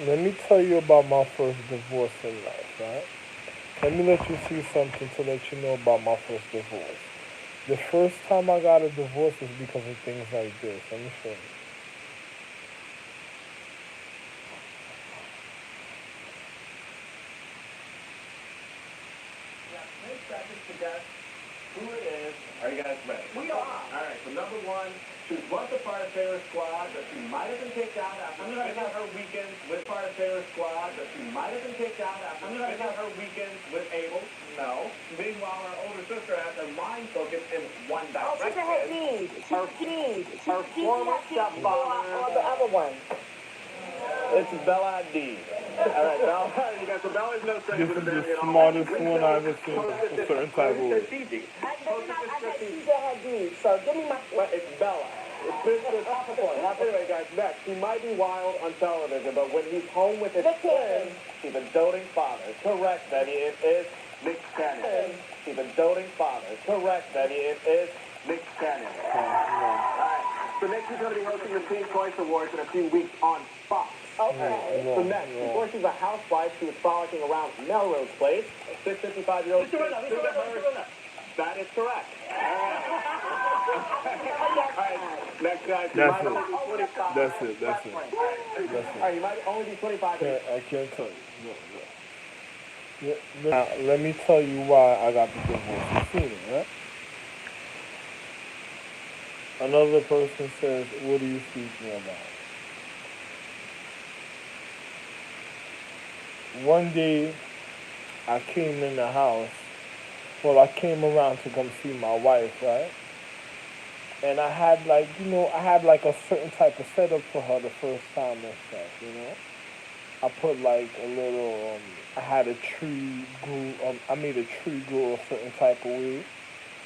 Let me tell you about my first divorce in life, right? Let me let you see something to let you know about my first divorce. The first time I got a divorce was because of things like this. Let me show you. Yeah, 10 seconds to guess who it is. Are you guys ready? We are. All right, so number one, she was once a part of Taylor's squad, but she might have been kicked out after spending her weekends with part of Taylor's squad, but she might have been kicked out after spending her weekends with Abel. No. Meanwhile, her older sister has her mind focused in one direction. Oh, she's a head lead. Her former stepfather. Or the other one. It's Bella D. All right, Bella, you got the Bella's no stranger to being the smartest one I've ever seen. A certain type of way. I said she's a head lead, so give me my... Well, it's Bella. It's half a point. Anyway, guys, next. He might be wild on television, but when he's home with his twins, he's a doting father. Correct, Betty. It is Nick Cannon. He's a doting father. Correct, Betty. It is Nick Cannon. All right. So next, he's going to be hosting the Teen Choice Awards in a few weeks on Fox. Okay. So next, before she's a housewife, she was frolicking around Melrose Place. A 655-year-old... That is correct. All right. Next guy. That's it. That's it. That's it. All right, you might only be 25. I can't tell you. No, no. Yeah, now, let me tell you why I got the divorce. You seen it, right? Another person says, what are you speaking about? One day, I came in the house. Well, I came around to come see my wife, right? And I had like, I had like a certain type of setup for her the first time and stuff. I put like a little, I had a tree grew, I made a tree grow a certain type of way.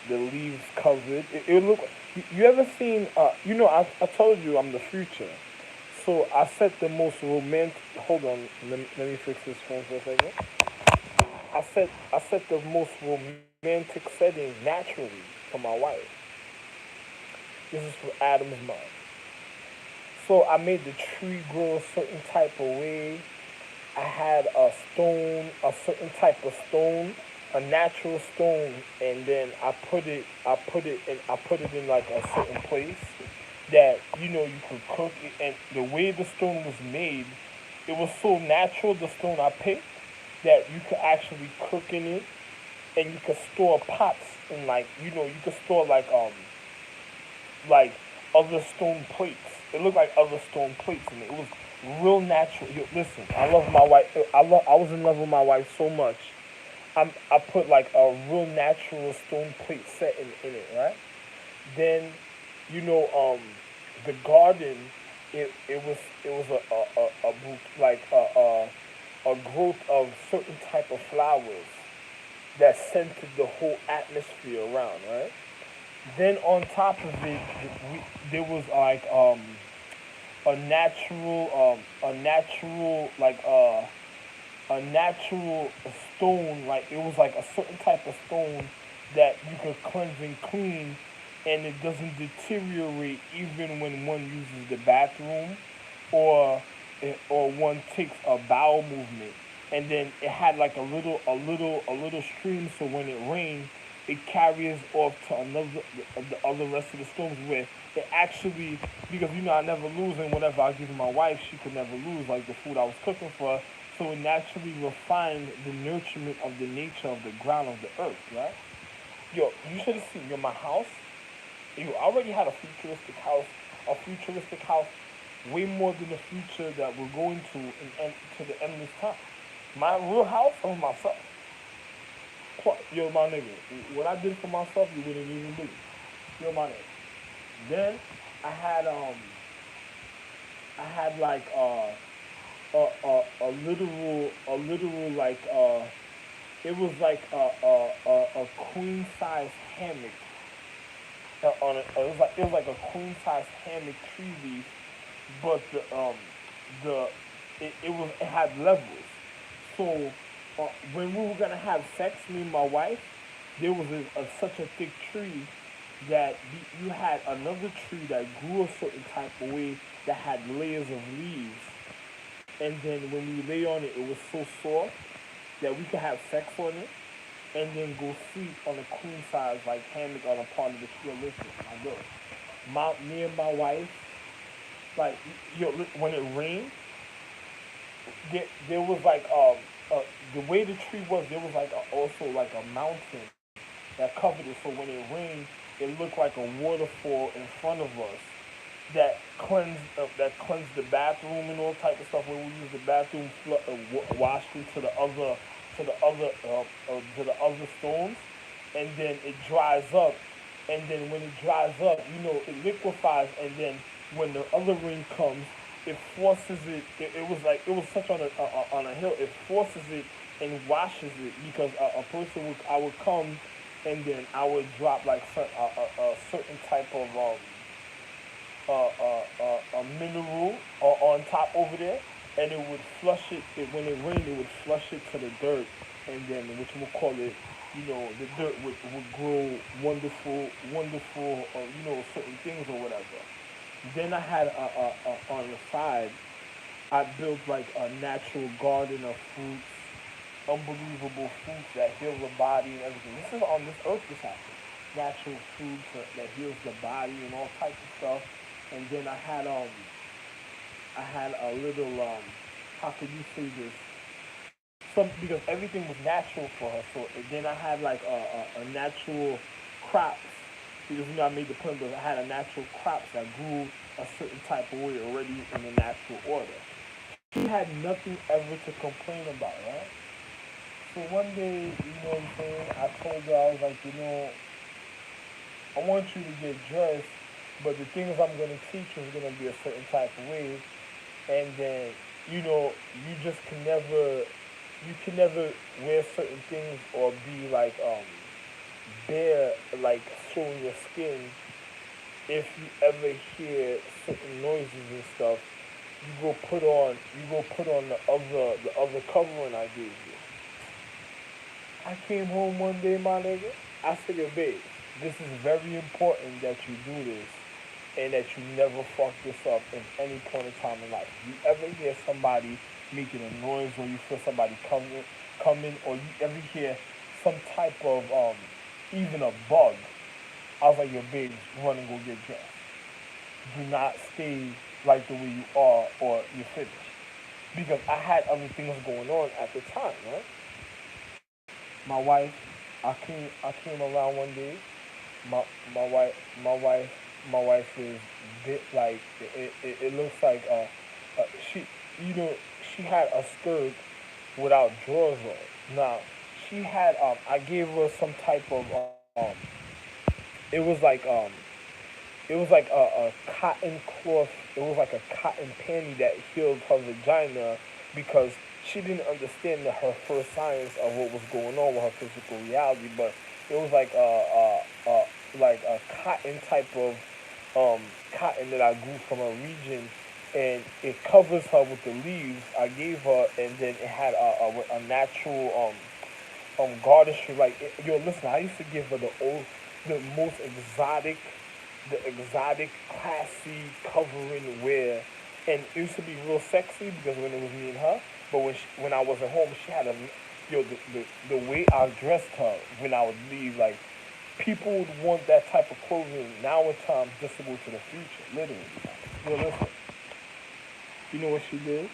The leaves covered. It looked, you ever seen, I told you I'm the future. So I set the most romantic, hold on, let me fix this phone for a second. I set the most romantic setting naturally for my wife. This is for Adam's mom. So I made the tree grow a certain type of way. I had a stone, a certain type of stone, a natural stone, and then I put it in like a certain place that you could cook it. And the way the stone was made, it was so natural. The stone I picked that you could actually cook in it, and you could store pots and like you could store like other stone plates. It looked like other stone plates in it. It was real natural. Yo, listen, I love my wife. I was in love with my wife so much. I put like a real natural stone plate set in it, right? Then, you know, the garden. It was like a growth of certain type of flowers that scented the whole atmosphere around, right? Then on top of it, there was like a natural a natural stone, like it was like a certain type of stone that you could cleanse and clean, and it doesn't deteriorate even when one uses the bathroom, or or one takes a bowel movement. And then it had like a little stream, so when it rains, it carries off to another the other rest of the stones where it actually, because I never lose, and whatever I give my wife she could never lose, like the food I was cooking for her. So it naturally refined the nurturement of the nature of the ground of the earth, right? Yo, you should have seen, my house. You already had a futuristic house, way more than the future that we're going to the endless time. My real house on myself. Yo, my nigga, what I did for myself, you wouldn't even believe. Yo, my nigga. Then I had like a literal like it was like a queen size hammock on it. It was like a queen size hammock tree leaf, but the it had levels. So when we were gonna have sex, me and my wife, there was such a thick tree that you had another tree that grew a certain type of way that had layers of leaves and then when we lay on it, it was so soft that we could have sex on it, and then go sleep on a queen size like hammock on a part of the tree. Listen, my girl, me and my wife, like when it rained, there was like the way the tree was, there was like also like a mountain that covered it. So when it rained, it looked like a waterfall in front of us that cleansed the bathroom and all type of stuff. When we use the bathroom, wash through to the other stones, and then it dries up. And then when it dries up, it liquefies. And then when the other rain comes, it forces it. It was like it was such on a hill. It forces it and washes it because a person would I would come, and then I would drop like a certain type of a mineral on top over there, and it would flush it. When it rained, it would flush it to the dirt, and then which we'll call it. The dirt would grow wonderful, certain things or whatever. Then I had on the side, I built like a natural garden of fruits, unbelievable fruits that heal the body and everything. This is on this earth. This happens. Natural fruits that heals the body and all types of stuff. And then I had a little how could you say this? Some because everything was natural for her. So and then I had like a natural crops because I made the point, but I had a natural crops that grew a certain type of way already in a natural order. She had nothing ever to complain about, right? So one day, you know what I'm saying, I told her, I was like, I want you to get dressed, but the things I'm going to teach you is going to be a certain type of way. And then, you just you can never wear certain things or be like, bare, like showing your skin if you ever hear certain noises and stuff. You go put on the other covering I gave you. I came home one day, my nigga. I said, yo, babe, this is very important that you do this and that you never fuck this up in any point in time in life. You ever hear somebody making a noise or you feel somebody coming or you ever hear some type of, even a bug, I was like, yo, babe, run and go get dressed. Do not stay like the way you are or you're finished. Because I had other things going on at the time, right? My wife, I came around one day. My my wife my wife my wife is bit like it looks like she you know she had a skirt without drawers on. Now she had I gave her some type of it was like it was like a cotton cloth. It was like a cotton panty that healed her vagina because she didn't understand her first science of what was going on with her physical reality. But it was like a cotton type of cotton that I grew from a region, and it covers her with the leaves I gave her, and then it had a natural garnishing. Like yo, listen, I used to give her the most exotic, classy covering wear, and it used to be real sexy because when it was me and her. But when I wasn't home, she had the way I dressed her when I would leave, like people would want that type of clothing now at times just to go to the future, literally. Yo, listen, you know what she did?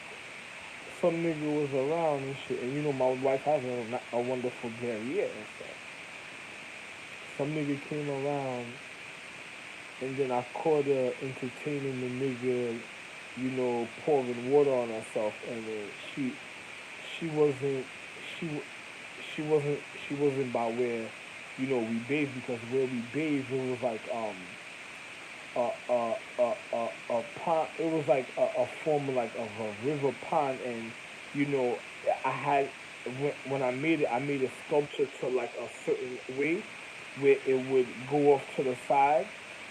Some nigga was around and shit, and my wife has a wonderful derriere and stuff. Some nigga came around, and then I caught her entertaining the nigga, pouring water on herself, and then she wasn't she she wasn't she wasn't by where we bathed because where we bathed it was like a pond. It was like a form of like of a river pond, and you know I had when I made a sculpture to like a certain way where it would go off to the side,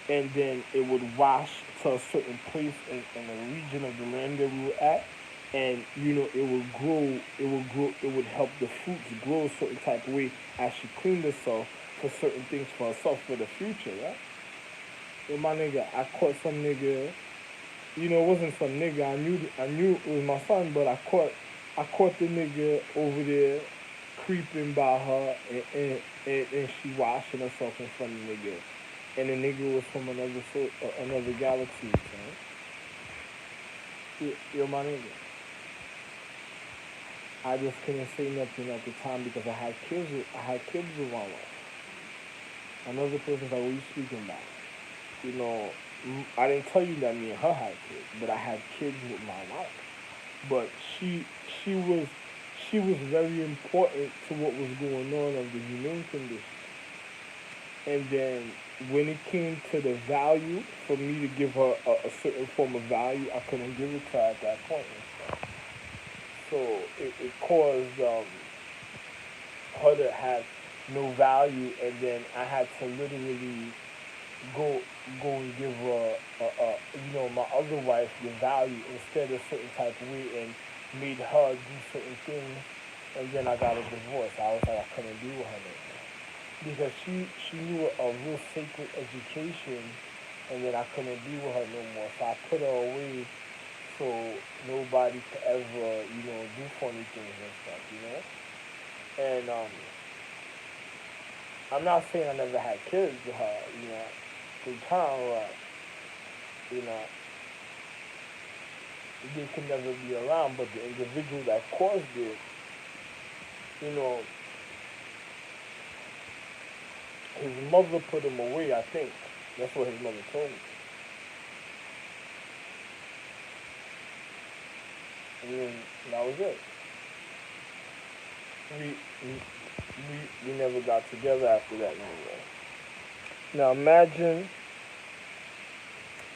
and then it would wash to a certain place in the region of the land that we were at, and it would help the fruits grow a certain type of way as she cleaned herself for certain things for herself for the future, right? So my nigga, I caught some nigga. It wasn't some nigga. I knew it was my son, but I caught the nigga over there creeping by her, and she washing herself in front of the nigga, and the nigga was from another galaxy. Son. Yo, my nigga, I just couldn't say nothing at the time because I had kids with my wife. Another person's like, what you speaking about? You know, I didn't tell you that me and her had kids, but I had kids with my wife. But she was she was very important to what was going on of the humane condition. And then when it came to the value, for me to give her a certain form of value, I couldn't give it to her at that point. So it caused her to have no value, and then I had to literally go go and give her my other wife the value instead of certain type of way, and made her do certain things, and then I got a divorce. I was like, I couldn't deal with her no more because she knew a real sacred education, and then I couldn't deal with her no more. So I put her away so nobody could ever do funny things and stuff. And I'm not saying I never had kids with her. The time, you know, they could never be around, but the individual that caused it, you know, his mother put him away, I think. That's what his mother told me. And then that was it. We, we, we never got together after that no more. Now imagine,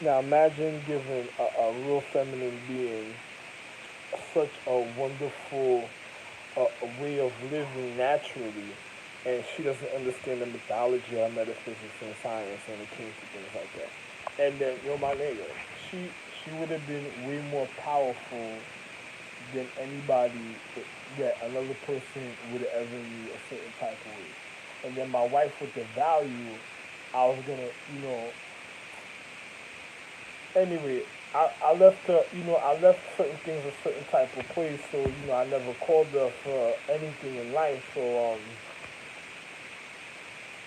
now imagine giving a real feminine being such a wonderful a way of living naturally, and she doesn't understand the mythology or metaphysics and science when it came to things like that. And then, my nigga, she she would have been way more powerful than anybody that another person would have ever need a certain type of way. And then my wife with the value, I was gonna, anyway, I left her, I left certain things a certain type of place, so, I never called her for anything in life, so,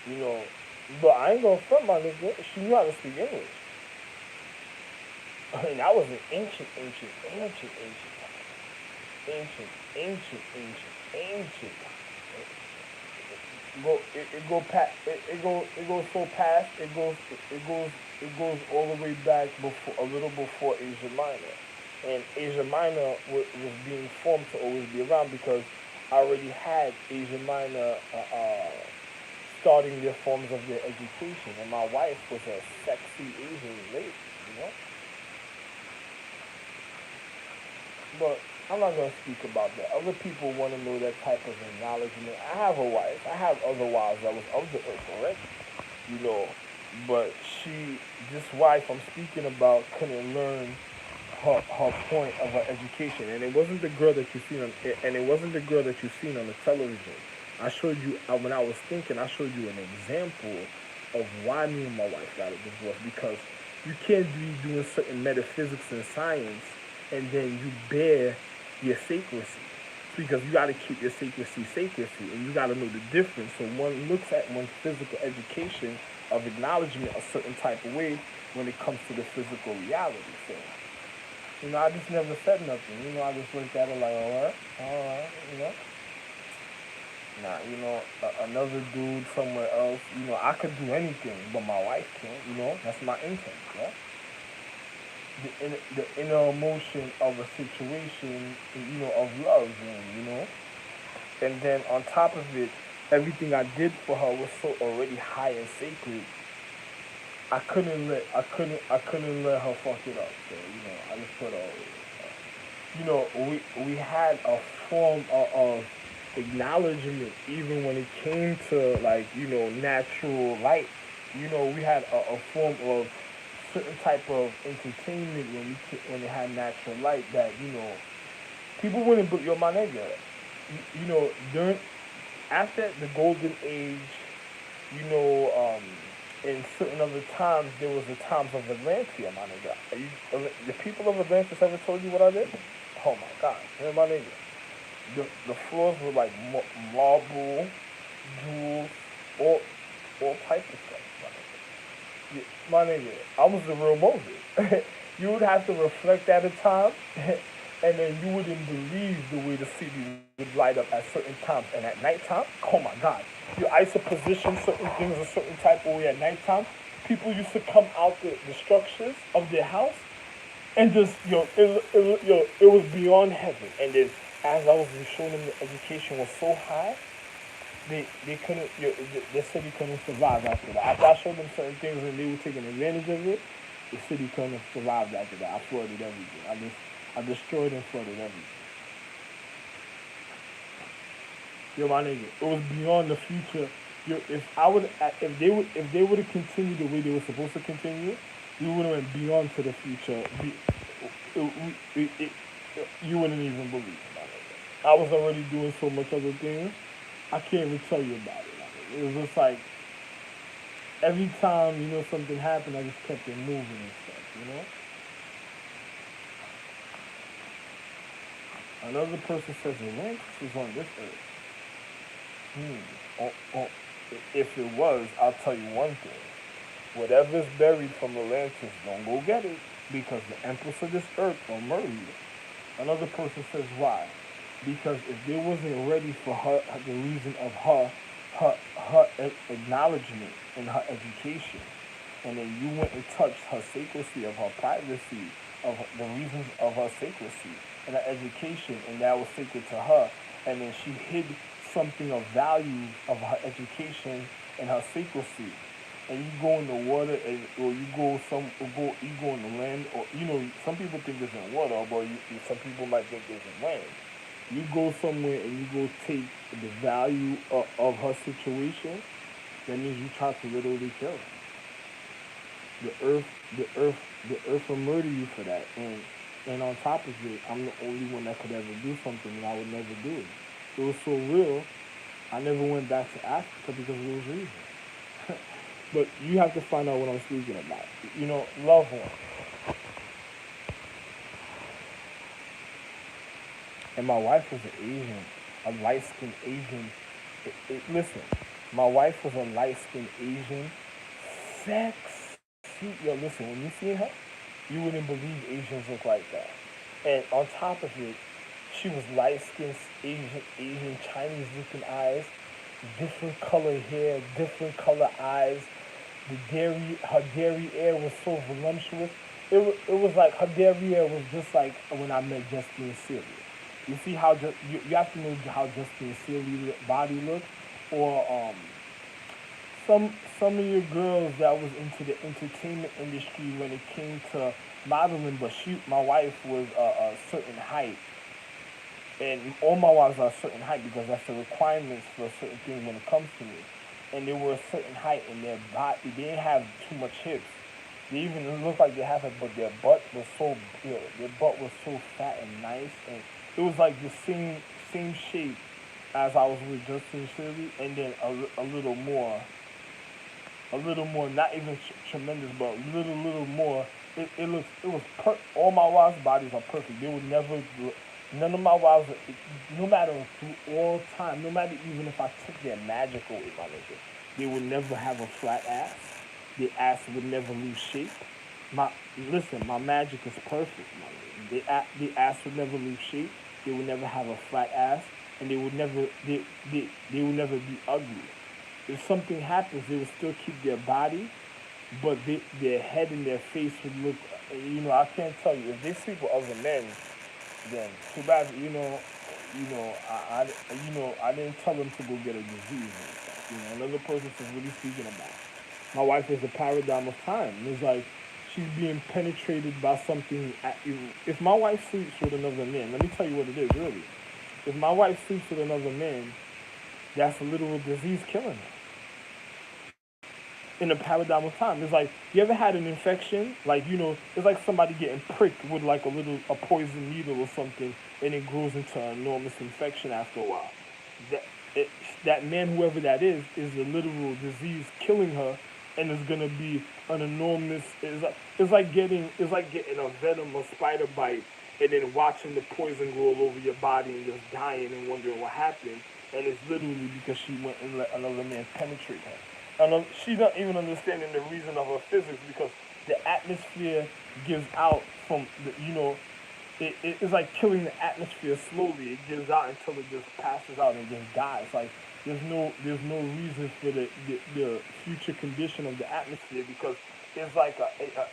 you know, but I ain't gonna front my nigga, she knew how to speak English. I mean, that was an ancient ancient, ancient. It goes so past. It goes all the way back before a little before Asia Minor, and Asia Minor was being formed to always be around because I already had Asia Minor starting their forms of their education, and my wife was a sexy Asian lady, you know. But I'm not gonna speak about that. Other people want to know that type of acknowledgement. I have a wife. I have other wives that was of the earth already, you know. But this wife I'm speaking about, couldn't learn her point of her education, and it wasn't the girl that you seen on, and it wasn't the girl that you seen on the television. I showed you when I was thinking. I showed you an example of why me and my wife got a divorce because you can't be doing certain metaphysics and science and then you bear your sacredcy. Because you got to keep your sacredcy, and you got to know the difference. So one looks at one's physical education of acknowledgement a certain type of way when it comes to the physical reality. So, I just never said nothing. I just looked at it like, all right, Nah, another dude somewhere else, I could do anything, but my wife can't, that's my intake, yeah? The inner emotion of a situation, of love, and then on top of it, everything I did for her was so already high and sacred. I couldn't let her fuck it up. So I just put her. We had a form of acknowledgement even when it came to like natural light. We had a form of certain type of entertainment when it had natural light that people wouldn't book your my nigga. During after the golden age, you know, um, in certain other times, there was the times of Atlantia, my nigga. The people of Atlantis ever told you what I did? Oh my God, man, my nigga. The floors were like marble, jewels, all all type of stuff, my nigga. My nigga, I was the real Moses. You would have to reflect at a time, and then you wouldn't believe the way the city would light up at certain times. And at nighttime, oh my God, you iso position certain things a certain type of way at nighttime. People used to come out the structures of their house and just it was beyond heaven. And then as I was showing them, the education was so high, they couldn't the city couldn't survive after that. After I showed them certain things and they were taking advantage of it, the city couldn't have survived after that. I flooded everything. I destroyed and flooded everything. Yo, my nigga, it was beyond the future. Yo, if they would have continued the way they were supposed to continue, we would have went beyond to the future. It, you wouldn't even believe it, my nigga. I was already doing so much other things. I can't even tell you about it. My nigga. It was just like every time something happened, I just kept it moving and stuff. Another person says Atlantis is on this earth. Oh, if it was, I'll tell you one thing. Whatever's buried from Atlantis, don't go get it. Because the empress of this earth will murder you. Another person says why? Because if they wasn't ready for the reason of her acknowledgement and her education, and then you went and touched her sacredcy of her privacy, of the reasons of her sacredcy and her education, and that was sacred to her, and then she hid something of value of her education and her sacredcy, and you go in the water, or you go in the land, or some people think it's in water, but some people might think it's in land. You go somewhere and you go take the value of her situation, that means you try to literally kill her. The earth, the earth, the earth will murder you for that. And on top of it, I'm the only one that could ever do something, and I would never do it. It was so real, I never went back to Africa because it was reason. But you have to find out what I'm speaking about. Love one. And my wife was an Asian, a light-skinned Asian. Listen, my wife was a light-skinned Asian, sexy. Yo, listen, when you see her, you wouldn't believe Asians look like that. And on top of it, she was light-skinned, Asian, Chinese-looking eyes, different color hair, different color eyes. Her dairy air was so voluptuous. It was like her dairy air was just like when I met Justine Celia. You see how you have to know how Justine Celia body looked, or some of your girls that was into the entertainment industry when it came to modeling, but my wife was a certain height, and all my wives are a certain height because that's the requirements for a certain thing when it comes to me. And they were a certain height, and their body, they didn't have too much hips. They even looked like they have it, but their butt was so their butt was so fat and nice, and it was like the same shape as I was with Justin Shirley, and then a little more, not even tremendous, but a little more. It was all my wives' bodies are perfect. They would never, none of my wives, no matter through all time, no matter even if I took their magic away, my nigga, they would never have a flat ass. Their ass would never lose shape. My Listen, my magic is perfect, my nigga. The ass would never lose shape. They would never have a flat ass, and they would never be ugly. If something happens, they would still keep their body, but their head and their face would look. I can't tell you if they sleep with other men, then too bad. I didn't tell them to go get a disease and stuff. Another person is really speaking about. My wife is a paradigm of time. It's like she's being penetrated by something. If my wife sleeps with another man, let me tell you what it is really. If my wife sleeps with another man, that's a literal disease killing her. In a paradigm of time. It's like you ever had an infection, like it's like somebody getting pricked with like a poison needle or something, and it grows into an enormous infection after a while. That it, that man, whoever that is a literal disease killing her, and it's gonna be an enormous. It's like getting a venom or spider bite, and then watching the poison go all over your body and just dying and wondering what happened. And it's literally because she went and let another man penetrate her. And she's not even understanding the reason of her physics because the atmosphere gives out from it's like killing the atmosphere slowly. It gives out until it just passes out and just dies. Like there's no reason for the future condition of the atmosphere because it's like a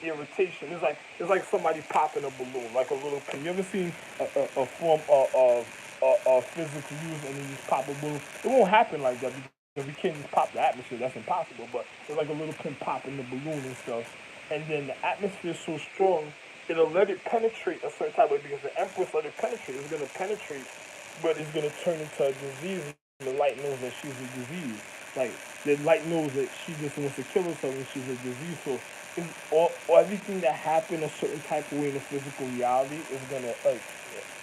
irritation. It's like somebody popping a balloon, like a little pin. You ever seen a form of physics used and then just pop a balloon? It won't happen like that because we can't just pop the atmosphere. That's impossible. But it's like a little pin popping the balloon and stuff. And then the atmosphere is so strong, it'll let it penetrate a certain type of way because the empress let it penetrate. It's gonna penetrate, but it's gonna turn into a disease. The light knows that she's a disease. Like the light knows that she just wants to kill herself and she's a disease. So or everything that happened a certain type of way in the physical reality is gonna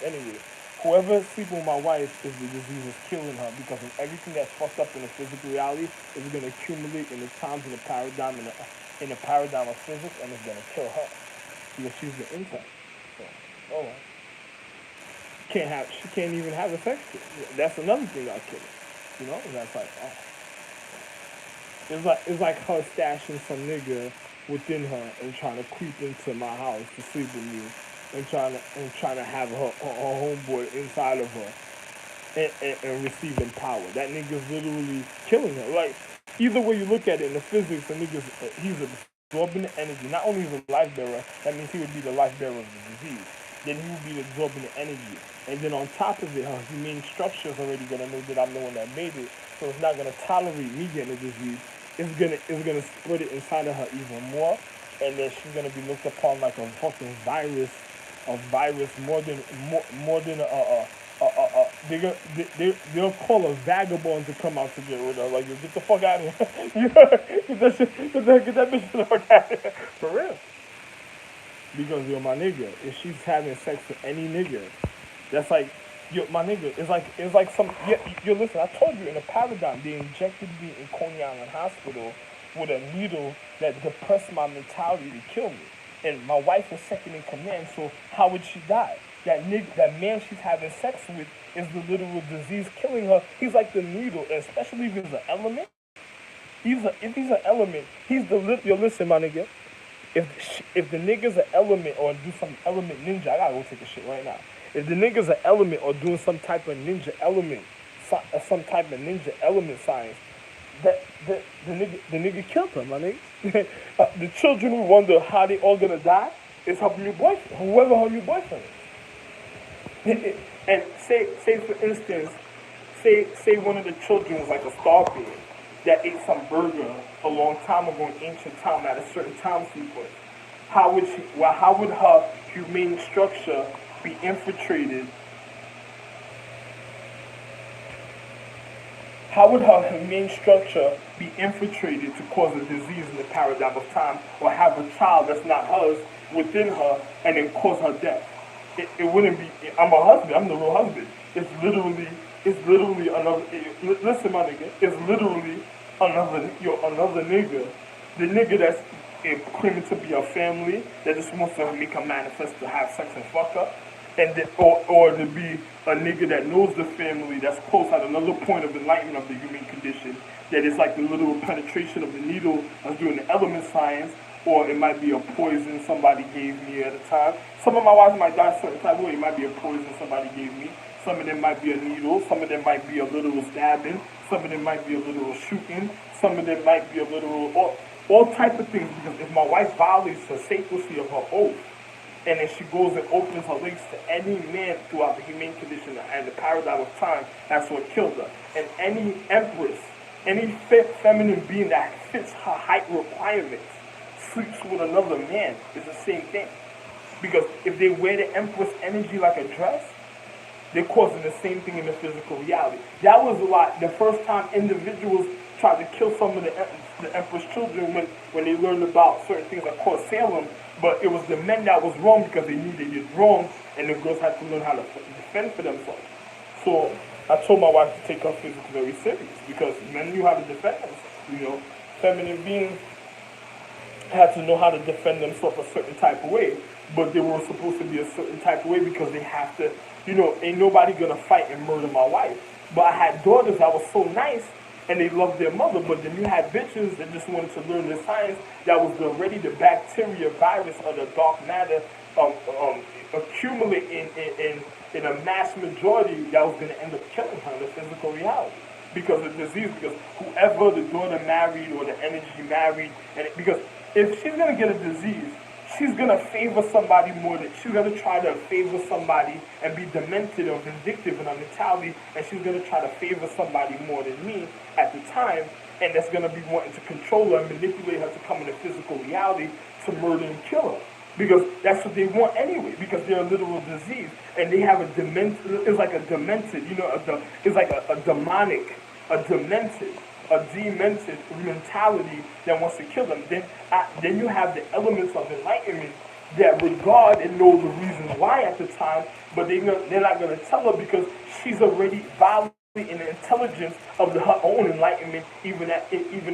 anyway. Whoever sleeping with my wife is the disease is killing her because of everything that's fucked up in the physical reality is gonna accumulate in the times in the paradigm in the paradigm of physics and it's gonna kill her because she's the inside. So, oh well. She can't even have a sex kit. That's another thing I kill her. That's like oh. It's like her stashing some nigga within her and trying to creep into my house to sleep with me and trying to have her homeboy inside of her and receiving power. That nigga's literally killing her. Like either way you look at it in the physics, the nigga's he's absorbing the energy. Not only is a life bearer, that means he would be the life bearer of the disease. Then he would be absorbing the energy. And then on top of it, her humane structure is already gonna know that I'm the one that made it. So it's not gonna tolerate me getting a disease. It's gonna spread it inside of her even more. And then she's gonna be looked upon like a fucking virus more than they'll call a vagabond to come out to get rid of her. Like, yo, get the fuck out of here. Get that bitch the fuck out of here. For real. Because, yo, my nigga, if she's having sex with any nigga, that's like, yo, my nigga, it's like some, yo, listen, I told you in a paradigm, they injected me in Coney Island Hospital with a needle that depressed my mentality to kill me. And my wife was second in command, so how would she die? That man she's having sex with is the literal disease killing her. He's like the needle, and especially if he's an element. If he's an element, he's the yo, listen, my nigga. If the nigga's an element or do some element ninja, I gotta go take a shit right now. If the nigga's an element or doing some type of ninja element, some type of ninja element science, the nigga killed her, my nigga. The children who wonder how they all gonna die is her new boyfriend, whoever her new boyfriend is. And say for instance, say one of the children was like a starbeam that ate some burger a long time ago in ancient time at a certain time sequence. How would her humane structure be infiltrated? How would her humane structure be infiltrated to cause a disease in the paradigm of time, or have a child that's not hers within her and then cause her death? It wouldn't be. I'm a husband. I'm the real husband. It's literally another. Listen, my nigga. It's literally another nigga. The nigga that's claiming to be a family that just wants to make a manifest to have sex and fuck up, and or to be a nigga that knows the family that's close at another point of enlightenment of the human condition. That is like the literal penetration of the needle that's doing the element science. Or it might be a poison somebody gave me at a time. Some of my wives might die a certain type of way. It might be a poison somebody gave me. Some of them might be a needle. Some of them might be a literal stabbing. Some of them might be a literal shooting. Some of them might be a literal all type of things. Because if my wife violates the sacredcy of her oath, and then she goes and opens her legs to any man throughout the humane condition and the paradigm of time, that's what killed her. And any empress, any feminine being that fits her height requirements, sleeps with another man is the same thing. Because if they wear the empress energy like a dress, they're causing the same thing in the physical reality. That was a lot. The first time individuals tried to kill some of the empress children when they learned about certain things that caused Salem, but it was the men that was wrong because they knew they did wrong, and the girls had to learn how to defend for themselves. So I told my wife to take her physics very serious because men knew how to defend themselves. Feminine beings had to know how to defend themselves a certain type of way, but they were supposed to be a certain type of way because they have to, ain't nobody gonna fight and murder my wife. But I had daughters that was so nice and they loved their mother, but then you had bitches that just wanted to learn the science that was already the bacteria, virus, or the dark matter um, um, accumulate in a mass majority that was gonna end up killing her in the physical reality because of disease, because whoever the daughter married or the energy married, because if she's gonna get a disease, she's gonna favor somebody more than she's gonna try to favor somebody and be demented or vindictive in her mentality, and she's gonna try to favor somebody more than me at the time, and that's gonna be wanting to control her and manipulate her to come into physical reality to murder and kill her. Because that's what they want anyway, because they're a literal disease and they have it's like a demented, it's like a demonic, a demented mentality that wants to kill them. Then you have the elements of enlightenment that regard and know the reasons why at the time, but they're not going to tell her because she's already violating the intelligence of her own enlightenment, even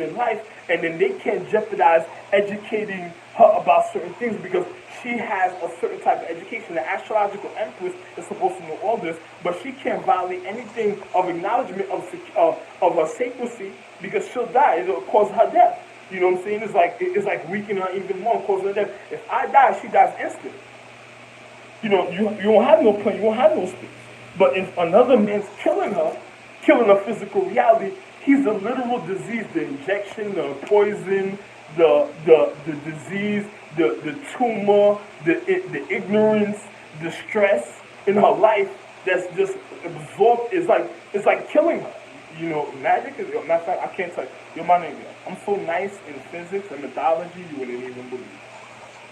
in life, and then they can't jeopardize educating her about certain things because she has a certain type of education. The astrological empress is supposed to know all this, but she can't violate anything of acknowledgement of her sacredcy because she'll die. It'll cause her death. You know what I'm saying? It's like weakening her even more, causing her death. If I die, she dies instantly. You won't have no plan, you won't have no space. But if another man's killing her physical reality, he's a literal disease. The injection, the poison, the disease, the tumor, the ignorance, the stress in her life that's just absorbed. It's like killing her. Magic is, matter of fact, I can't tell you. Yo, my name, I'm so nice in physics and mythology, you wouldn't even believe.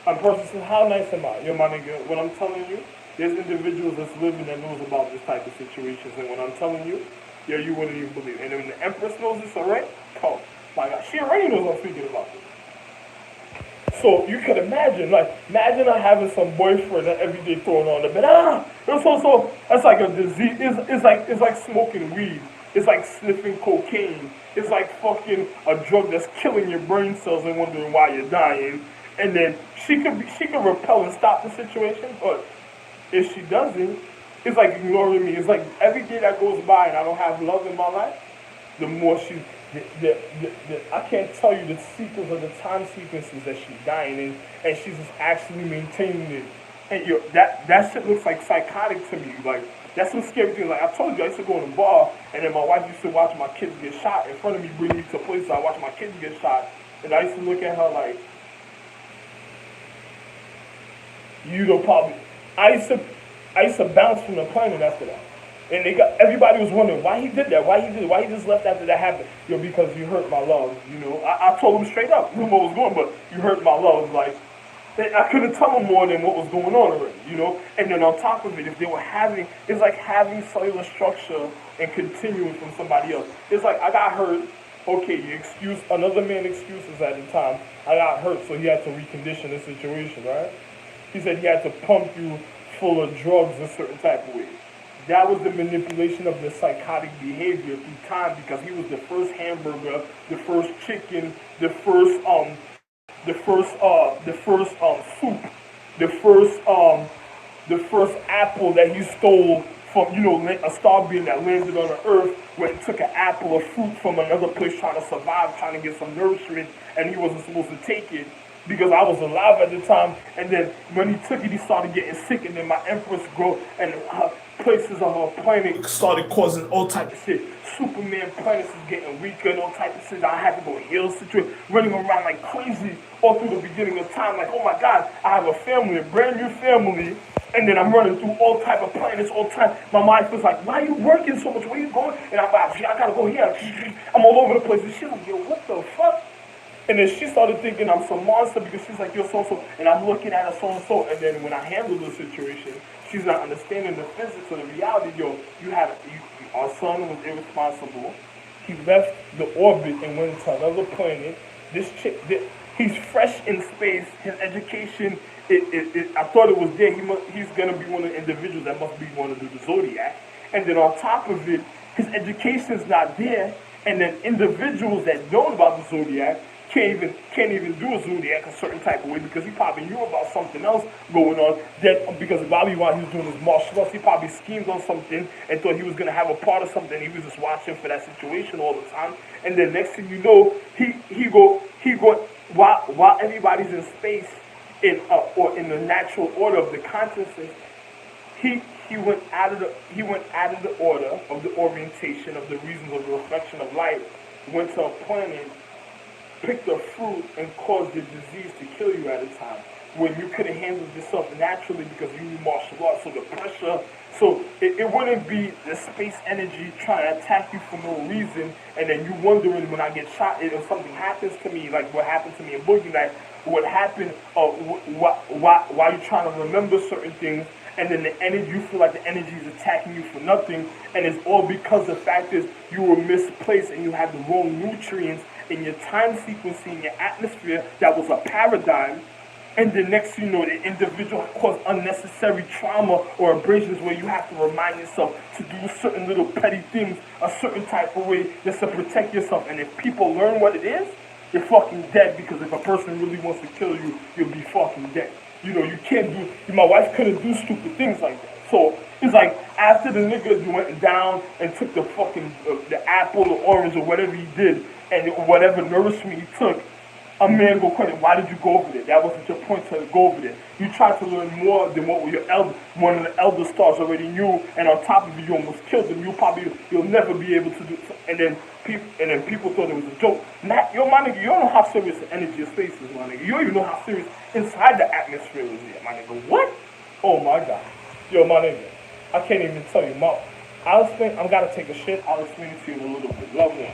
A person says, how nice am I? Yo, my nigga, what I'm telling you, there's individuals that's living that knows about this type of situations, and when I'm telling you, yeah, you wouldn't even believe. And when the Empress knows this already, oh my God, she already knows I'm speaking about this. So you could imagine her having some boyfriend that every day throwing on the bed. So that's like a disease. It's like smoking weed. It's like sniffing cocaine. It's like fucking a drug that's killing your brain cells and wondering why you're dying. And then she could repel and stop the situation, but if she doesn't, it's like ignoring me. It's like every day that goes by and I don't have love in my life, the more I can't tell you the sequence of the time sequences that she's dying in, and she's just actually maintaining it. And that shit looks like psychotic to me. Like, that's some scary thing. Like, I told you, I used to go in a bar, and then my wife used to watch my kids get shot in front of me, bring me to a place I watch my kids get shot, and I used to look at her like, I used to bounce from the planet after that. And everybody was wondering why he did that, why he just left after that happened. Because you hurt my love, I told him straight up, what was going on, but you hurt my love, like, I couldn't tell them more than what was going on already, And then on top of it, if they were it's like having cellular structure and continuing from somebody else. It's like, I got hurt, okay, another man excuses at the time, I got hurt, so he had to recondition the situation, right? He said he had to pump you full of drugs a certain type of way. That was the manipulation of the psychotic behavior through time, because he was the first hamburger, the first chicken, the first soup, the first apple that he stole from, a star being that landed on the earth, where he took an apple or fruit from another place trying to survive, trying to get some nourishment, and he wasn't supposed to take it because I was alive at the time. And then when he took it, he started getting sick, and then my Empress grew, and places on her planet started causing all type of shit. Superman planets is getting weaker and all type of shit. I had to go heal situation, running around like crazy all through the beginning of time. Like, oh my God, I have a family, a brand new family, and then I'm running through all type of planets all the time. My wife was like, why are you working so much? Where you going? And I'm like, I gotta go here. I'm all over the place. And she's like, yo, what the fuck? And then she started thinking I'm some monster because she's like, you're so-and-so. And I'm looking at her so-and-so. And then when I handle the situation, she's not understanding the physics or the reality. Our son was irresponsible. He left the orbit and went to another planet. He's fresh in space. His education, I thought it was there. He's going to be one of the individuals that must be one of the zodiac. And then on top of it, his education's not there. And then individuals that know about the zodiac can't even do a zodiac a certain type of way because he probably knew about something else going on. That because Bobby, while he was doing his martial arts, he probably schemed on something and thought he was gonna have a part of something. He was just watching for that situation all the time. And then next thing you know, he go while everybody's in space in or in the natural order of the consciousness. He went out of the order of the orientation of the reasons of the reflection of light, went to a planet, picked a fruit, and caused the disease to kill you at a time. When you could have handled yourself naturally because you knew martial arts, so the pressure, so it wouldn't be the space energy trying to attack you for no reason, and then you wondering when I get shot, if something happens to me, like what happened to me in Boogie Night, what happened, why you trying to remember certain things, and then the energy, you feel like the energy is attacking you for nothing, and it's all because the fact is you were misplaced and you had the wrong nutrients in your time sequence, in your atmosphere that was a paradigm, and the next thing you know, the individual caused unnecessary trauma or abrasions where you have to remind yourself to do certain little petty things a certain type of way just to protect yourself. And if people learn what it is, you're fucking dead, because if a person really wants to kill you, you'll be fucking dead. You know, you can't do, my wife couldn't do stupid things like that. So it's like after the nigga went down and took the fucking, the apple or orange or whatever he did, and whatever nourishment he took, a man go credit, why did you go over there? That wasn't your point to go over there. You tried to learn more than what one of the elder stars already knew, and on top of it, you almost killed him. You'll never be able to do. And then people thought it was a joke. Matt, yo, my nigga, you don't know how serious the energy of space is, my nigga. You don't even know how serious inside the atmosphere is here, my nigga. What? Oh my God, yo, my nigga, I can't even tell you, Mark. I'll explain. I'm gotta take a shit. I'll explain it to you in a little bit. Love you.